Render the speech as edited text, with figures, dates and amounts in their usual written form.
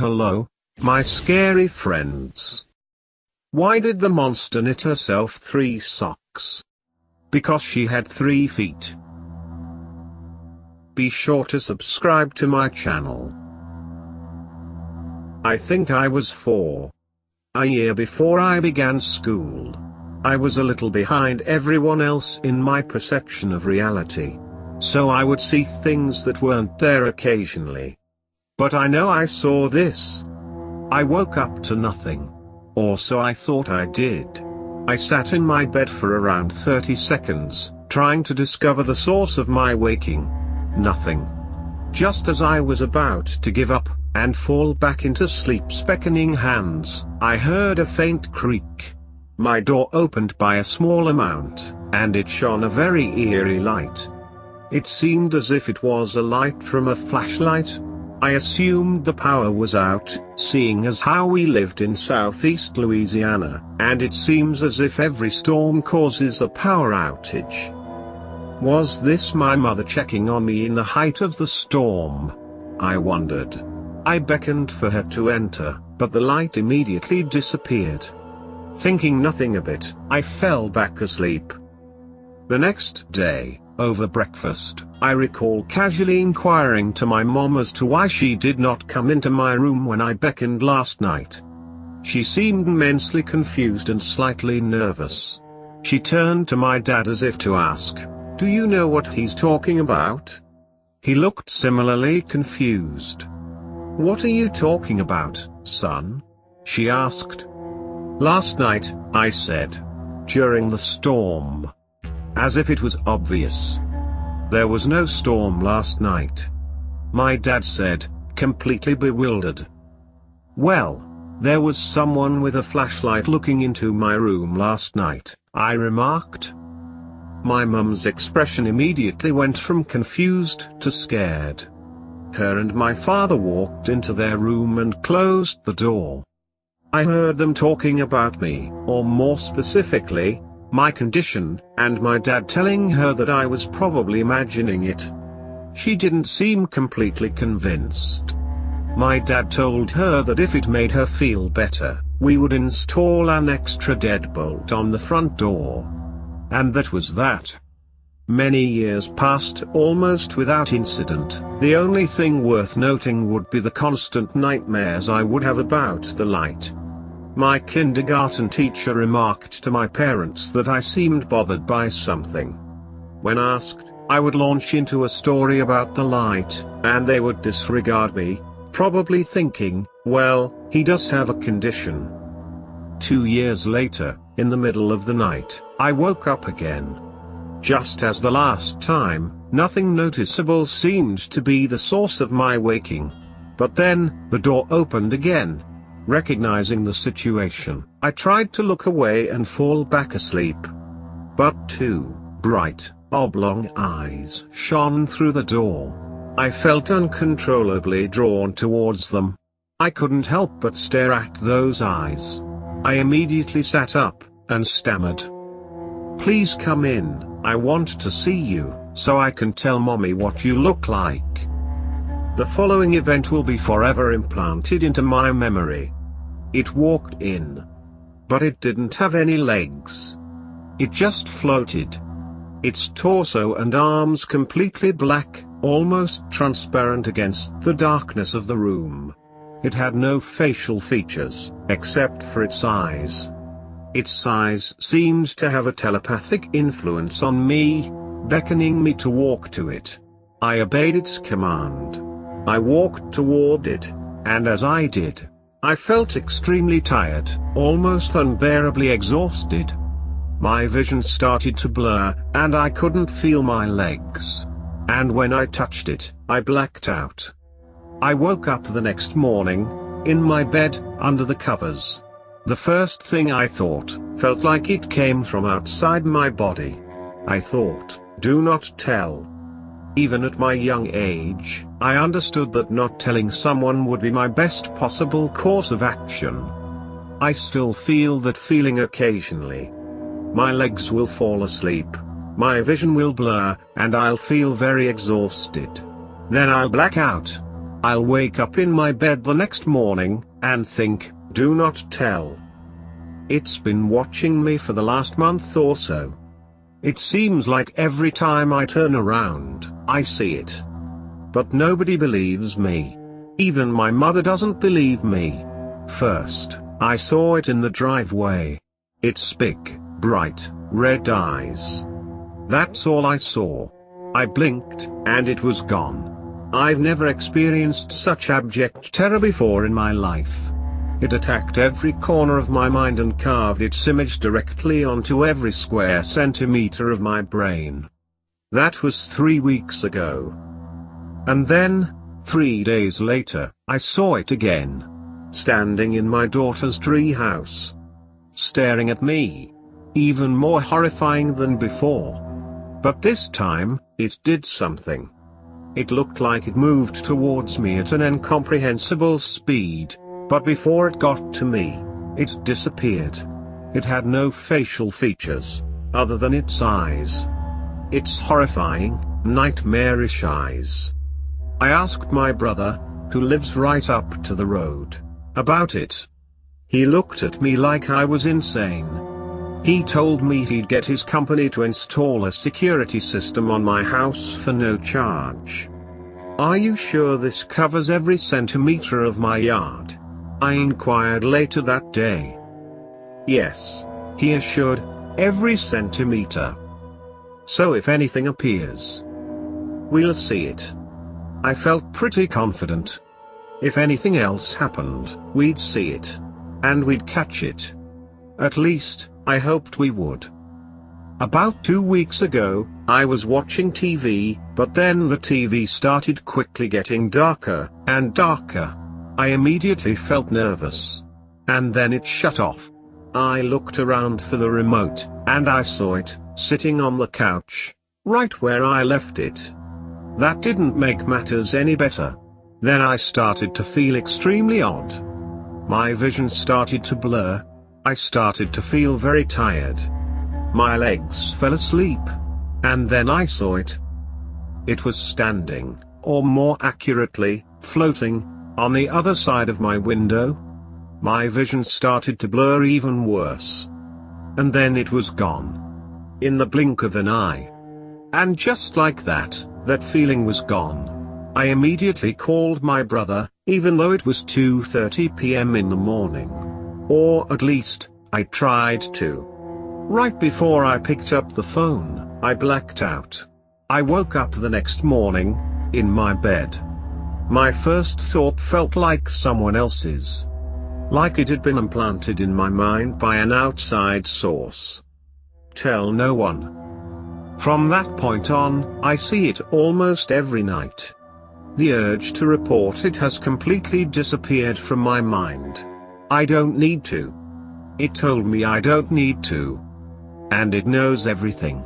Hello, my scary friends. Why did the monster knit herself 3 socks? Because she had 3 feet. Be sure to subscribe to my channel. I think I was 4. A year before I began school. I was a little behind everyone else in my perception of reality. So I would see things that weren't there occasionally. But I know I saw this. I woke up to nothing. Or so I thought I did. I sat in my bed for around 30 seconds, trying to discover the source of my waking. Nothing. Just as I was about to give up, and fall back into sleep's beckoning hands, I heard a faint creak. My door opened by a small amount, and it shone a very eerie light. It seemed as if it was a light from a flashlight. I assumed the power was out, seeing as how we lived in southeast Louisiana, and it seems as if every storm causes a power outage. Was this my mother checking on me in the height of the storm? I wondered. I beckoned for her to enter, but the light immediately disappeared. Thinking nothing of it, I fell back asleep. The next day, over breakfast, I recall casually inquiring to my mom as to why she did not come into my room when I beckoned last night. She seemed immensely confused and slightly nervous. She turned to my dad as if to ask, "Do you know what he's talking about?" He looked similarly confused. "What are you talking about, son?" she asked. "Last night," I said. "During the storm." As if it was obvious. There was no storm last night. My dad said, completely bewildered. "Well, there was someone with a flashlight looking into my room last night," I remarked. My mum's expression immediately went from confused to scared. Her and my father walked into their room and closed the door. I heard them talking about me, or more specifically, my condition, and my dad telling her that I was probably imagining it. She didn't seem completely convinced. My dad told her that if it made her feel better, we would install an extra deadbolt on the front door. And that was that. Many years passed almost without incident. The only thing worth noting would be the constant nightmares I would have about the light. My kindergarten teacher remarked to my parents that I seemed bothered by something. When asked, I would launch into a story about the light, and they would disregard me, probably thinking, well, he does have a condition. 2 years later, in the middle of the night, I woke up again. Just as the last time, nothing noticeable seemed to be the source of my waking. But then, the door opened again. Recognizing the situation, I tried to look away and fall back asleep. But 2 bright, oblong eyes shone through the door. I felt uncontrollably drawn towards them. I couldn't help but stare at those eyes. I immediately sat up, and stammered. "Please come in, I want to see you, so I can tell mommy what you look like." The following event will be forever implanted into my memory. It walked in. But it didn't have any legs. It just floated. Its torso and arms completely black, almost transparent against the darkness of the room. It had no facial features, except for its eyes. Its size seemed to have a telepathic influence on me, beckoning me to walk to it. I obeyed its command. I walked toward it, and as I did, I felt extremely tired, almost unbearably exhausted. My vision started to blur, and I couldn't feel my legs. And when I touched it, I blacked out. I woke up the next morning, in my bed, under the covers. The first thing I thought, felt like it came from outside my body. I thought, do not tell. Even at my young age, I understood that not telling someone would be my best possible course of action. I still feel that feeling occasionally. My legs will fall asleep, my vision will blur, and I'll feel very exhausted. Then I'll black out. I'll wake up in my bed the next morning, and think, do not tell. It's been watching me for the last month or so. It seems like every time I turn around, I see it. But nobody believes me. Even my mother doesn't believe me. First, I saw it in the driveway. Its big, bright, red eyes. That's all I saw. I blinked, and it was gone. I've never experienced such abject terror before in my life. It attacked every corner of my mind and carved its image directly onto every square centimeter of my brain. That was 3 weeks ago. And then, 3 days later, I saw it again. Standing in my daughter's treehouse. Staring at me. Even more horrifying than before. But this time, it did something. It looked like it moved towards me at an incomprehensible speed, but before it got to me, it disappeared. It had no facial features, other than its eyes. Its horrifying, nightmarish eyes. I asked my brother, who lives right up to the road, about it. He looked at me like I was insane. He told me he'd get his company to install a security system on my house for no charge. Are you sure this covers every centimeter of my yard? I inquired later that day. Yes, he assured, every centimeter. So if anything appears, we'll see it. I felt pretty confident. If anything else happened, we'd see it. And we'd catch it. At least, I hoped we would. About 2 weeks ago, I was watching TV, but then the TV started quickly getting darker and darker. I immediately felt nervous. And then it shut off. I looked around for the remote, and I saw it, sitting on the couch, right where I left it. That didn't make matters any better. Then I started to feel extremely odd. My vision started to blur. I started to feel very tired. My legs fell asleep. And then I saw it. It was standing, or more accurately, floating, on the other side of my window. My vision started to blur even worse. And then it was gone. In the blink of an eye. And just like that, that feeling was gone. I immediately called my brother, even though it was 2:30 p.m. in the morning. Or at least, I tried to. Right before I picked up the phone, I blacked out. I woke up the next morning, in my bed. My first thought felt like someone else's. Like it had been implanted in my mind by an outside source. Tell no one. From that point on, I see it almost every night. The urge to report it has completely disappeared from my mind. I don't need to. It told me I don't need to. And it knows everything.